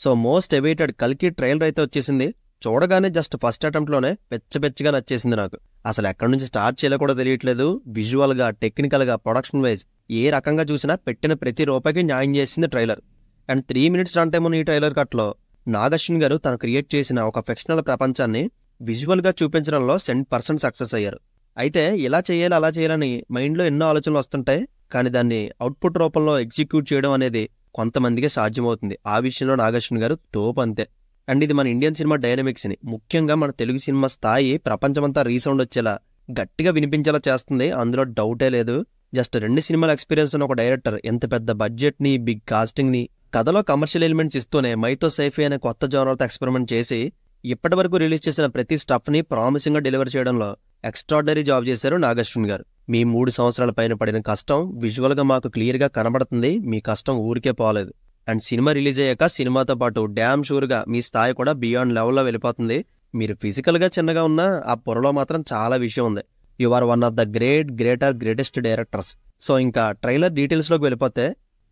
So most awaited కల్కి trailer అయితే వచ్చేసింది. చూడగానే జస్ట్ ఫస్ట్ అటెంప్ట్లోనే పెచ్చగా నచ్చేసింది నాకు. అసలు ఎక్కడి నుంచి స్టార్ట్ చేయాలో కూడా తెలియట్లేదు. విజువల్గా, టెక్నికల్గా, ప్రొడక్షన్ వైజ్ ఏ రకంగా చూసినా పెట్టిన ప్రతి రూపాయికి న్యాయం చేసింది trailer. And 3 minutes run time ఉన్న ఈ ట్రైలర్ కట్లో నాగశ్విన్ గారు తను క్రియేట్ చేసిన ఒక ఫిక్షనల్ ప్రపంచాన్ని విజువల్గా చూపించడంలో 100% సక్సెస్ అయ్యారు. అయితే ఇలా చేయాలి అలా చేయాలని మైండ్లో ఎన్నో ఆలోచనలు వస్తుంటాయి, కానీ దాన్ని అవుట్పుట్ రూపంలో ఎగ్జిక్యూట్ చేయడం అనేది కొంతమందికి సాధ్యమవుతుంది. ఆ విషయంలో నాగశ్విన్ గారు తోపు అంతే. అండ్ ఇది మన ఇండియన్ సినిమా డైనమిక్స్ని, ముఖ్యంగా మన తెలుగు సినిమా స్థాయి ప్రపంచమంతా రీసౌండ్ వచ్చేలా గట్టిగా వినిపించేలా చేస్తుంది. అందులో డౌటే లేదు. జస్ట్ 2 సినిమాల ఎక్స్పీరియన్స్ ఉన్న ఒక డైరెక్టర్ ఎంత పెద్ద బడ్జెట్ని, బిగ్ కాస్టింగ్ని, కథలో కమర్షియల్ ఎలిమెంట్స్ ఇస్తూనే మైతో సైఫీ అనే కొత్త జోనర్తో ఎక్స్పెరిమెంట్ చేసి ఇప్పటి వరకు రిలీజ్ చేసిన ప్రతి స్టఫ్ని ప్రామిసింగ్గా డెలివర్ చేయడంలో ఎక్స్ట్రాడనరీ జాబ్ చేశారు నాగశ్విన్ గారు. మీ 3 సంవత్సరాల పైన పడిన కష్టం విజువల్గా మాకు క్లియర్గా కనబడుతుంది. మీ కష్టం ఊరికే పోలేదు. అండ్ సినిమా రిలీజ్ అయ్యాక సినిమాతో పాటు డ్యామ్ షూర్గా మీ స్థాయి కూడా బియాండ్ లెవెల్లో వెళ్ళిపోతుంది. మీరు ఫిజికల్గా చిన్నగా ఉన్నా ఆ పొరలో మాత్రం చాలా విషయం ఉంది. You are one of the greatest directors. So ఇంకా ట్రైలర్ డీటెయిల్స్లోకి వెళ్ళిపోతే,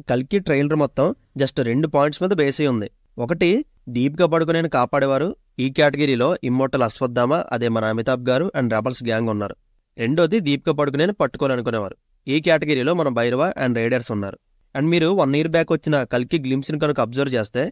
కల్కి ట్రైలర్ మొత్తం జస్ట్ 2 పాయింట్స్ మీద బేస్ అయి ఉంది. ఒకటి, దీపికా పడుకునేని కాపాడేవారు. ఈ కేటగిరీలో ఇమ్మోర్టల్ అశ్వత్థామ, అదే మన అమితాబ్ గారు అండ్ రెబల్స్ గ్యాంగ్ ఉన్నారు. రెండోది, దీపికా పడుకునేని పట్టుకోవాలనుకునేవారు. ఈ కేటగిరీలో మన భైరవ అండ్ రైడర్స్ ఉన్నారు. అండ్ మీరు 1 year బ్యాక్ వచ్చిన కల్కి గ్లిమ్స్ని కనుక అబ్జర్వ్ చేస్తే,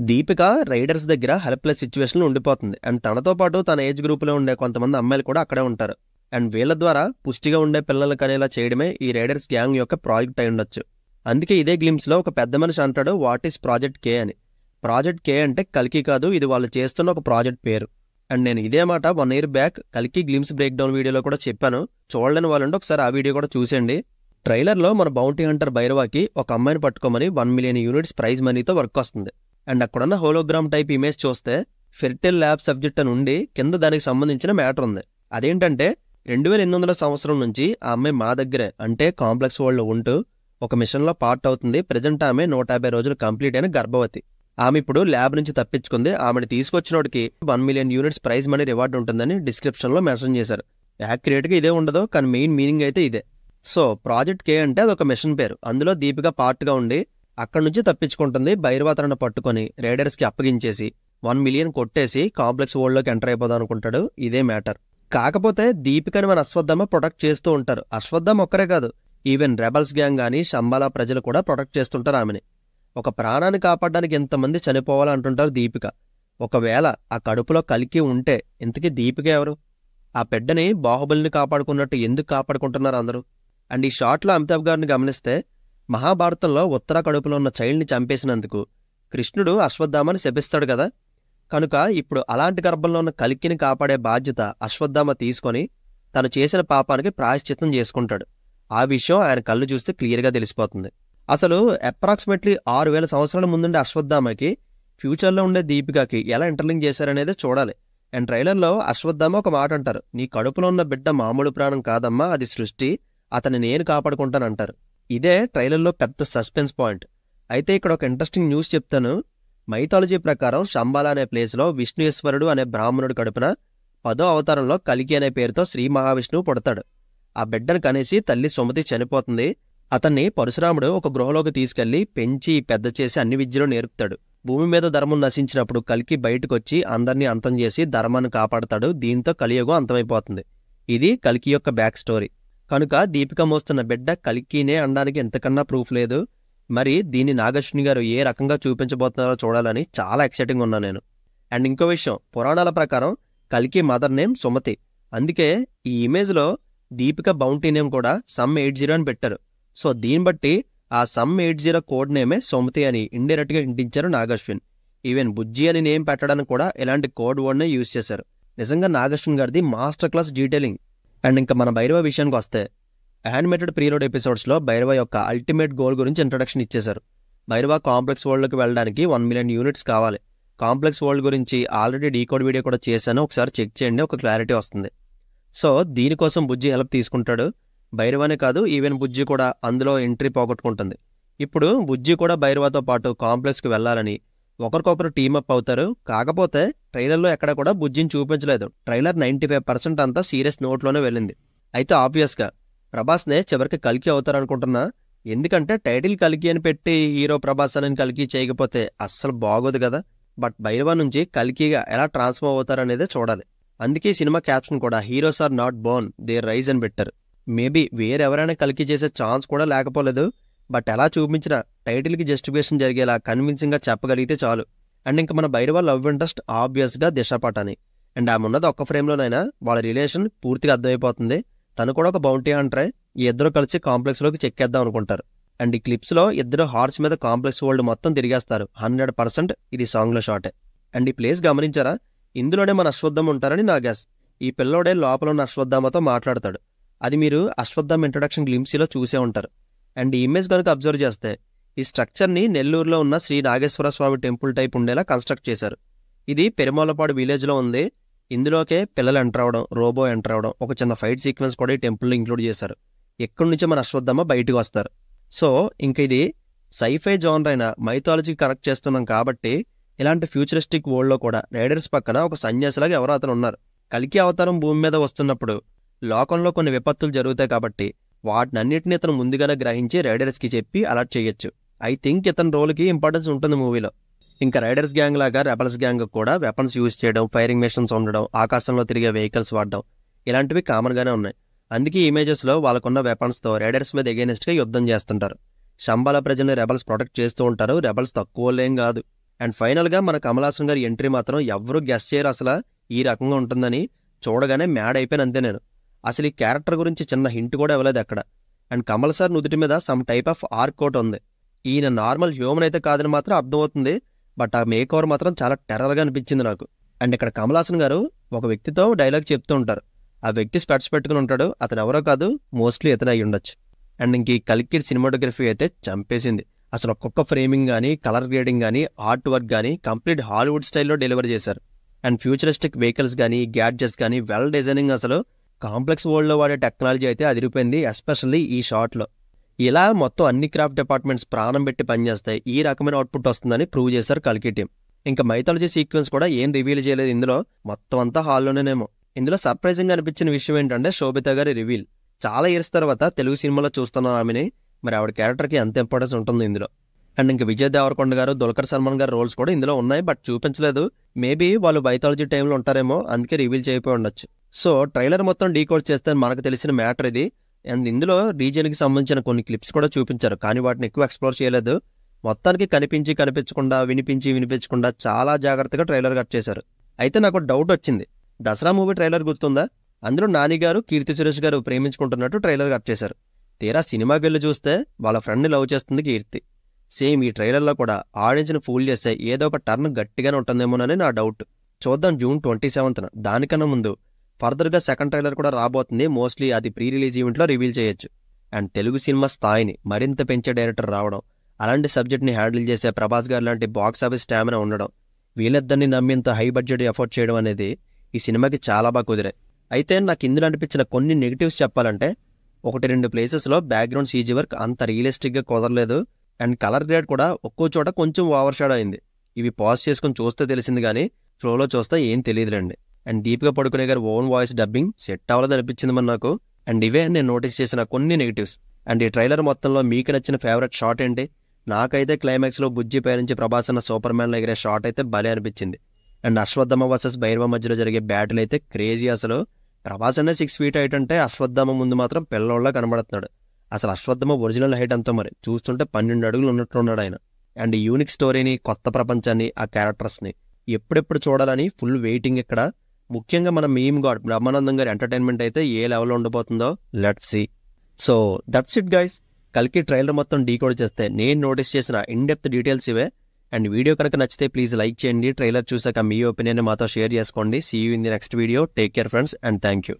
దీపిక రైడర్స్ దగ్గర హెల్ప్లెస్ సిచ్యువేషన్లో ఉండిపోతుంది. అండ్ తనతో పాటు తన ఏజ్ గ్రూప్లో ఉండే కొంతమంది అమ్మాయిలు కూడా అక్కడే ఉంటారు. అండ్ వీళ్ళ ద్వారా పుష్టిగా ఉండే పిల్లలు కనేలా చేయడమే ఈ రైడర్స్ గ్యాంగ్ యొక్క ప్రాజెక్ట్ అయి ఉండొచ్చు. అందుకే ఇదే గ్లిమ్స్లో ఒక పెద్ద మనిషి అంటాడు, వాట్ ఈస్ ప్రాజెక్ట్ కే అని. ప్రాజెక్ట్ కే అంటే కల్కి కాదు, ఇది వాళ్ళు చేస్తున్న ఒక ప్రాజెక్ట్ పేరు. అండ్ నేను ఇదే మాట 1 year బ్యాక్ కల్కి గ్లిమ్స్ బ్రేక్ డౌన్ వీడియోలో కూడా చెప్పాను. చూడలేని వాళ్ళంటే ఒకసారి ఆ వీడియో కూడా చూసేయండి. ట్రైలర్లో మన బౌంటీ హంటర్ భైరవాకి ఒక అమ్మాయిని పట్టుకోమని 1 million units ప్రైజ్ మనీతో వర్క్ వస్తుంది. అండ్ అక్కడున్న హోలోగ్రామ్ టైప్ ఇమేజ్ చూస్తే ఫెర్టైల్ ల్యాబ్ సబ్జెక్ట్ అని ఉండి కింద దానికి సంబంధించిన మ్యాటర్ ఉంది. అదేంటంటే 2800 సంవత్సరం నుంచి ఆ అమ్మాయి మా దగ్గరే అంటే కాంప్లెక్స్ వరల్డ్లో ఉంటూ ఒక మిషన్లో పార్ట్ అవుతుంది. ప్రజెంట్ ఆమె 150 రోజులు కంప్లీట్ అయిన గర్భవతి. ఆమె ఇప్పుడు ల్యాబ్ నుంచి తప్పించుకుంది. ఆమెను తీసుకొచ్చినోడికి 1 million units prize money reward ఉంటుందని డిస్క్రిప్షన్లో మెన్షన్ చేశారు. యాక్యురేట్గా ఇదే ఉండదు, కానీ మెయిన్ మీనింగ్ అయితే ఇదే. సో ప్రాజెక్ట్ కే అంటే అదొక మిషన్ పేరు. అందులో దీపిక పార్ట్గా ఉండి అక్కడి నుంచి తప్పించుకుంటుంది. భైరవ తనను పట్టుకొని రైడర్స్కి అప్పగించేసి 1 million కొట్టేసి కాంప్లెక్స్ వరల్డ్లోకి ఎంటర్ అయిపోదాం అనుకుంటాడు. ఇదే మ్యాటర్. కాకపోతే దీపికని మన అశ్వత్థామ ప్రొటెక్ట్ చేస్తూ ఉంటారు. అశ్వత్థామ ఒక్కరే కాదు, ఈవెన్ రెబల్స్ గ్యాంగ్ కానీ శంబాలా ప్రజలు కూడా ప్రొటెక్ట్ చేస్తుంటారు ఆమెని. ఒక ప్రాణాన్ని కాపాడడానికి ఎంతమంది చనిపోవాలంటుంటారు దీపిక. ఒకవేళ ఆ కడుపులో కల్కి ఉంటే ఇంతకీ దీపిక ఎవరు? ఆ బిడ్డని బాహుబలిని కాపాడుకున్నట్టు ఎందుకు కాపాడుకుంటున్నారు అందరూ? అండ్ ఈ షాట్లో అమితాబ్ గారిని గమనిస్తే, మహాభారతంలో ఉత్తర కడుపులో ఉన్న చైల్డ్ని చంపేసినందుకు కృష్ణుడు అశ్వత్థామని శపిస్తాడు కదా. కనుక ఇప్పుడు అలాంటి గర్భంలో ఉన్న కల్కిని కాపాడే బాధ్యత అశ్వత్థామ తీసుకొని తను చేసిన పాపానికి ప్రాయశ్చిత్తం చేసుకుంటాడు. ఆ విషయం ఆయన కళ్ళు చూస్తే క్లియర్గా తెలిసిపోతుంది. అసలు అప్రాక్సిమేట్లీ 6000 సంవత్సరాల ముందుండే అశ్వత్థామకి ఫ్యూచర్లో ఉండే దీపికకి ఎలా ఇంటర్లింక్ చేశారనేది చూడాలి. అండ్ ట్రైలర్లో అశ్వత్థామ ఒక మాట అంటారు, నీ కడుపులో ఉన్న బిడ్డ మామూలు ప్రాణం కాదమ్మా, అది సృష్టి, అతన్ని నేను కాపాడుకుంటానంటారు. ఇదే ట్రైలర్లో పెద్ద సస్పెన్స్ పాయింట్. అయితే ఇక్కడ ఒక ఇంట్రెస్టింగ్ న్యూస్ చెప్తాను. మైథాలజీ ప్రకారం శంబాలా అనే ప్లేస్లో విష్ణుయేశ్వరుడు అనే బ్రాహ్మణుడు కడుపున 10వ అవతారంలో కల్కి అనే పేరుతో శ్రీ మహావిష్ణువు పుడతాడు. ఆ బిడ్డను కనేసి తల్లి సుమతి చనిపోతుంది. అతన్ని పరశురాముడు ఒక గృహలోకి తీసుకెళ్లి పెంచి పెద్ద చేసి అన్ని విద్యలు నేర్పుతాడు. భూమి మీద ధర్మం నశించినప్పుడు కల్కి బయటకొచ్చి అందరినీ అంతం చేసి ధర్మాన్ని కాపాడతాడు. దీంతో కలియుగం అంతమైపోతుంది. ఇది కల్కి యొక్క బ్యాక్ స్టోరీ. కనుక దీపిక మోస్తున్న బిడ్డ కల్కినే అనడానికి ఎంతకన్నా ప్రూఫ్ లేదు. మరి దీన్ని నాగశ్విని గారు ఏ రకంగా చూపించబోతున్నారో చూడాలని చాలా ఎక్సైటింగ్ ఉన్నా నేను. అండ్ ఇంకో విషయం, పురాణాల ప్రకారం కల్కి మదర్ నేమ్ సుమతి. అందుకే ఈ ఇమేజ్లో దీపిక బౌంటీ నేమ్ కూడా సమ్ 80 అని పెట్టారు. సో దీన్ని బట్టి ఆ సమ్ 80 కోడ్ నేమే సుమతి అని ఇండైరెక్ట్గా ఇంటించారు నాగశ్విన్. ఈవెన్ బుజ్జి అని నేమ్ పెట్టడానికి కూడా ఇలాంటి కోడ్ వర్డ్నే యూజ్ చేశారు. నిజంగా నాగశ్విన్ గారిది మాస్టర్ క్లాస్ డీటెయిలింగ్. అండ్ ఇంకా మన భైరవ విషయానికి వస్తే, యానిమేటెడ్ ప్రీలోడ్ ఎపిసోడ్స్లో భైరవ యొక్క అల్టిమేట్ గోల్ గురించి ఇంట్రడక్షన్ ఇచ్చేశారు. భైరవ కాంప్లెక్స్ వరల్డ్లోకి వెళ్ళడానికి 1 million units కావాలి. కాంప్లెక్స్ వరల్డ్ గురించి ఆల్రెడీ డీకోడ్ వీడియో కూడా చేశాను, ఒకసారి చెక్ చేయండి, ఒక క్లారిటీ వస్తుంది. సో దీనికోసం బుజ్జి హెల్ప్ తీసుకుంటాడు. భైరవనే కాదు, ఈవెన్ బుజ్జి కూడా అందులో ఎంట్రీ పోగొట్టుకుంటుంది. ఇప్పుడు బుజ్జి కూడా భైరవతో పాటు కాంప్లెక్స్కి వెళ్లాలని ఒకరికొకరు టీమప్ అవుతారు. కాకపోతే ట్రైలర్లో ఎక్కడ కూడా బుజ్జిని చూపించలేదు. ట్రైలర్ 95% అంతా సీరియస్ నోట్లోనే వెళ్ళింది. అయితే ఆబ్వియస్గా ప్రభాస్నే చివరికి కల్కి అవుతారనుకుంటున్నా, ఎందుకంటే టైటిల్ కల్కి అని పెట్టి హీరో ప్రభాస్ అని కల్కి చేయకపోతే అస్సలు బాగోదు కదా. బట్ భైరవ నుంచి కల్కిగా ఎలా ట్రాన్స్ఫర్ అవుతారనేదే చూడాలి. అందుకే ఈ సినిమా క్యాప్షన్ కూడా heroes are not born, they rise అని పెట్టారు. మేబీ వేరెవరైనా కల్కి చేసే ఛాన్స్ కూడా లేకపోలేదు. బట్ ఎలా చూపించినా టైటిల్కి జస్టిఫికేషన్ జరిగేలా కన్విన్సింగ్గా చెప్పగలిగితే చాలు. అండ్ ఇంకా మన భైరవ లవ్ ఇంట్రెస్ట్ ఆబ్వియస్గా దిశ పటాని. అండ్ ఆమె ఉన్నది ఒక్క ఫ్రేమ్లోనైనా వాళ్ళ రిలేషన్ పూర్తిగా అర్థమైపోతుంది. తను కూడా ఒక బౌంటీ హంటరే. ఈ ఇద్దరు కలిసి కాంప్లెక్స్లోకి చెక్కేద్దాం అనుకుంటారు. అండ్ ఈ క్లిప్స్లో ఇద్దరు హార్స్ మీద కాంప్లెక్స్ వరల్డ్ మొత్తం తిరిగేస్తారు. 100% ఇది సాంగ్లో షాటే. అండ్ ఈ ప్లేస్ గమనించారా? ఇందులోనే మన అశ్వత్థామ ఉంటారని నా గెస్. ఈ పిల్లోడే లోపల ఉన్న అశ్వత్థామతో మాట్లాడతాడు. అది మీరు అశ్వత్థామ ఇంట్రొడక్షన్ గ్లింప్సీలో చూసే ఉంటారు. అండ్ ఈ ఇమేజ్ కనుక అబ్జర్వ్ చేస్తే ఈ స్ట్రక్చర్ని నెల్లూరులో ఉన్న శ్రీ నాగేశ్వర స్వామి టెంపుల్ టైప్ ఉండేలా కన్స్ట్రక్ట్ చేశారు. ఇది పెరుమాలపాడు విలేజ్లో ఉంది. ఇందులోకే పిల్లలు ఎంటర్ అవడం, రోబో ఎంటర్ అవడం, ఒక చిన్న ఫైట్ సీక్వెన్స్ కూడా ఈ టెంపుల్లో ఇంక్లూడ్ చేశారు. ఎక్కడి నుంచే మన అశ్వత్థామ బయటకు వస్తారు. సో ఇంక ఇది సైఫై జానర్ అయిన మైథాలజీ కనెక్ట్ చేస్తున్నాం కాబట్టి ఇలాంటి ఫ్యూచరిస్టిక్ వరల్డ్లో కూడా రైడర్స్ పక్కన ఒక సన్యాసిలాగా ఎవరో అతను ఉన్నారు. కల్కి అవతారం భూమి మీద వస్తున్నప్పుడు లోకంలో కొన్ని విపత్తులు జరుగుతాయి కాబట్టి వాటినన్నిటిని ఇతను ముందుగానే గ్రహించి రైడర్స్కి చెప్పి అలర్ట్ చేయొచ్చు. ఐ థింక్ ఇతని రోల్కి ఇంపార్టెన్స్ ఉంటుంది మూవీలో. ఇంకా రైడర్స్ గ్యాంగ్ లాగా రెబల్స్ గ్యాంగ్ కూడా వెపన్స్ యూజ్ చేయడం, ఫైరింగ్ మెషిన్స్ ఉండడం, ఆకాశంలో తిరిగే వెహికల్స్ వాడడం ఇలాంటివి కామన్గానే ఉన్నాయి. అందుకే ఈ ఇమేజెస్లో వాళ్ళకున్న వెపన్స్తో రైడర్స్ మీద ఎగైనెస్ట్గా యుద్ధం చేస్తుంటారు. శంబాల ప్రజల్ని రెబల్స్ ప్రొటెక్ట్ చేస్తూ ఉంటారు. రెబల్స్ తక్కువలేం కాదు. అండ్ ఫైనల్గా మన కమల్ హాసన్ గారి ఎంట్రీ మాత్రం ఎవరూ గెస్ చేయరు అసలు ఈ రకంగా ఉంటుందని. చూడగానే మ్యాడ్ అయిపోయాను అంతే నేను. అసలు ఈ క్యారెక్టర్ గురించి చిన్న హింట్ కూడా ఇవ్వలేదు అక్కడ. అండ్ కమల్ సార్ నుదుటి మీద some type of arc coat ఉంది. ఈయన నార్మల్ హ్యూమన్ అయితే కాదని మాత్రం అర్థమవుతుంది. బట్ ఆ మేక్ ఓవర్ మాత్రం చాలా టెర్రర్గా అనిపించింది నాకు. అండ్ ఇక్కడ కమల్ హాసన్ గారు ఒక వ్యక్తితో డైలాగ్ చెప్తూ ఉంటారు. ఆ వ్యక్తి స్పెట్స్ పెట్టుకుని ఉంటాడు. అతను ఎవరో కాదు, మోస్ట్లీ ఇతను అయి ఉండొచ్చు. అండ్ ఇంక ఈ కల్కి సినిమాటోగ్రఫీ అయితే చంపేసింది. అసలు ఒక్కొక్క ఫ్రేమింగ్ కానీ, కలర్ గ్రేడింగ్ కానీ, ఆర్ట్ వర్క్ కానీ కంప్లీట్ హాలీవుడ్ స్టైల్లో డెలివరీ చేశారు. అండ్ ఫ్యూచరిస్టిక్ వెహికల్స్ కానీ, గ్యాడ్జెట్స్ కానీ వెల్ డిజైనింగ్. అసలు కాంప్లెక్స్ వరల్డ్లో వాడే టెక్నాలజీ అయితే అదిరిపోయింది, ఎస్పెషల్లీ ఈ షాట్లో. ఇలా మొత్తం అన్ని క్రాఫ్ట్ డిపార్ట్మెంట్స్ ప్రాణం పెట్టి పనిచేస్తాయి. ఈ రకమైన అవుట్పుట్ వస్తుందని ప్రూవ్ చేశారు కల్కి టీం. ఇంకా మైథాలజీ సీక్వెన్స్ కూడా ఏం రివీల్ చేయలేదు ఇందులో. మొత్తం అంతా హాల్లోనేమో. ఇందులో సర్ప్రైజింగ్ అనిపించిన విషయం ఏంటంటే శోభిత గారి రివీల్. చాలా ఇయర్స్ తర్వాత తెలుగు సినిమాలో చూస్తున్నాం ఆమెని. మరి ఆవిడ క్యారెక్టర్కి ఎంత ఇంపార్టెన్స్ ఉంటుంది ఇందులో. అండ్ ఇంకా విజయ్ దేవరకొండ గారు, దుల్కర్ సల్మాన్ గారు రోల్స్ కూడా ఇందులో ఉన్నాయి. బట్ చూపించలేదు. మేబీ వాళ్ళు మైథాలజీ టైంలో ఉంటారేమో, అందుకే రివీల్ చేయకపోయి ఉండొచ్చు. సో ట్రైలర్ మొత్తం డీకోడ్ చేస్తే మనకు తెలిసిన మ్యాటర్ ఇది. అండ్ ఇందులో రీజియన్కి సంబంధించిన కొన్ని క్లిప్స్ కూడా చూపించారు, కానీ వాటిని ఎక్కువ ఎక్స్ప్లోర్ చేయలేదు. మొత్తానికి కనిపించి కనిపించకుండా, వినిపించి వినిపించకుండా చాలా జాగ్రత్తగా ట్రైలర్ కట్ చేశారు. అయితే నాకు డౌట్ వచ్చింది. దసరా మూవీ ట్రైలర్ గుర్తుందా? అందులో నాని గారు, కీర్తి సురేష్ గారు ప్రేమించుకుంటున్నట్టు ట్రైలర్ కట్ చేశారు. తీరా సినిమాకి వెళ్ళి చూస్తే వాళ్ళ ఫ్రెండ్ని లవ్ చేస్తుంది కీర్తి. సేమ్ ఈ ట్రైలర్లో కూడా ఆడియన్స్ని ఫూల్ చేస్తే ఏదో ఒక టర్న్ గట్టిగానే ఉంటుందేమోనని నా డౌట్. చూద్దాం జూన్ 27న. దానికన్నా ముందు ఫర్దర్గా సెకండ్ ట్రైలర్ కూడా రాబోతుంది. మోస్ట్లీ అది ప్రీ రిలీజ్ ఈవెంట్లో రివీల్ చేయొచ్చు. అండ్ తెలుగు సినిమా స్థాయిని మరింత పెంచే డైరెక్టర్ రావడం, అలాంటి సబ్జెక్ట్ని హ్యాండిల్ చేసే ప్రభాస్ గారు లాంటి బాక్స్ ఆఫీస్ స్టామినా ఉండడం, వీళ్ళిద్దరిని నమ్మింత హై బడ్జెట్ ఎఫోర్డ్ చేయడం అనేది ఈ సినిమాకి చాలా బాగా కుదిరాయి. అయితే నాకు ఇందులో అనిపించిన కొన్ని నెగిటివ్స్ చెప్పాలంటే, 1-2 ప్లేసెస్లో బ్యాక్గ్రౌండ్ సీజీ వర్క్ అంత రియలిస్టిక్గా కుదరలేదు. అండ్ కలర్ గ్రేడ్ కూడా ఒక్కో చోట కొంచెం ఓవర్ షాడో అయింది. ఇవి పాజ్ చేసుకుని చూస్తే తెలిసింది, కానీ ఫ్లోలో చూస్తే ఏం తెలియదులేండి. అండ్ దీపిక పడుకునే గారి ఓన్ వాయిస్ డబ్బింగ్ సెట్ అవ్వలేదు అనిపించింది మరి నాకు. అండ్ ఇవే నేను నోటీస్ చేసిన కొన్ని నెగిటివ్స్. అండ్ ఈ ట్రైలర్ మొత్తంలో మీకు నచ్చిన ఫేవరెట్ షాట్ ఏంటి? నాకైతే క్లైమాక్స్లో బుజ్జి పై నుంచి ప్రభాస్ అన్న సూపర్ మ్యాన్లో ఎగిరే షాట్ అయితే భలే అనిపించింది. అండ్ అశ్వత్థామ వర్సెస్ భైరవ మధ్యలో జరిగే బ్యాటిల్ అయితే క్రేజీ. అసలు ప్రభాస్ అనే 6 feet హైట్ అంటే అశ్వత్థామ ముందు మాత్రం పిల్లోళ్ళ కనబడుతున్నాడు. అసలు అశ్వత్థామ ఒరిజినల్ హైట్ అంతా మరి చూస్తుంటే 12 అడుగులు ఉన్నట్టున్నాడు ఆయన. అండ్ యూనిక్ స్టోరీని, కొత్త ప్రపంచాన్ని, ఆ క్యారెక్టర్స్ని ఎప్పుడెప్పుడు చూడాలని ఫుల్ వెయిటింగ్ ఇక్కడ. ముఖ్యంగా మన మీమ్ గాడ్ బ్రహ్మానందం గారి ఎంటర్టైన్మెంట్ అయితే ఏ లెవెల్లో ఉండబోతుందో let's see. So that's it guys. కల్కి ట్రైలర్ మొత్తం డీకోడ్ చేస్తే నేను నోటీస్ చేసిన ఇన్డెప్త్ డీటెయిల్స్ ఇవే. అండ్ వీడియో కనుక నచ్చితే ప్లీజ్ లైక్ చేయండి. ట్రైలర్ చూసాక మీ ఒపీనియన్ మాతో షేర్ చేసుకోండి. See you in the next video. Take care friends and thank you.